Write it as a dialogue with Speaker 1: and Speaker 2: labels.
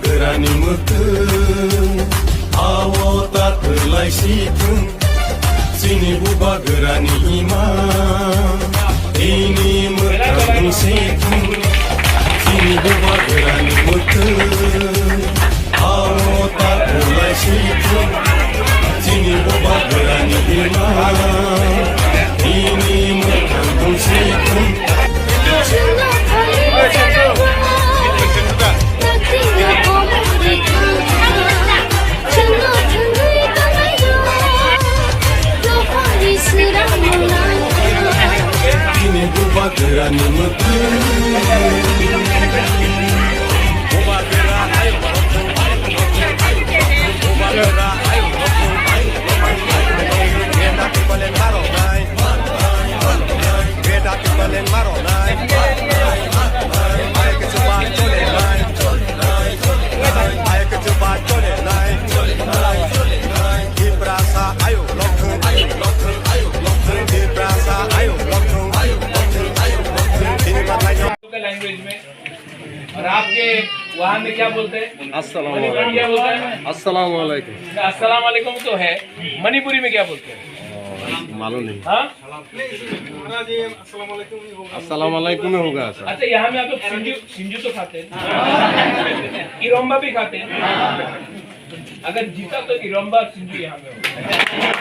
Speaker 1: गोरानि मोखों आवता थोलाय सिथों जोंनि बुबा गोरानि इमा इनि मोखां सिथों जोंनि बुबा गोरानि मोखों आवता थोलाय सिथों जोंनि बुबा गोरानि इमा इनि मोखां सिथों गोरानि मोखों
Speaker 2: लैंग्वेज में। और आपके वहाँ में क्या बोलते हैं?
Speaker 3: अस्सलाम
Speaker 2: मणिपुरी में क्या बोलते हैं?
Speaker 3: अस्सलाम वालेकुम।
Speaker 2: अस्सलाम वालेकुम तो है, मणिपुरी में क्या बोलते हैं?
Speaker 3: मालूम नहीं।
Speaker 2: हाँ?
Speaker 3: अस्सलाम वालेकुम में होगा सर।
Speaker 2: अच्छा, यहाँ में आप लोग सिंजू तो खाते हैं, इरोम्बा भी खाते हैं। अगर जीता तो इरोम्बा सिंजू यहाँ में होगा।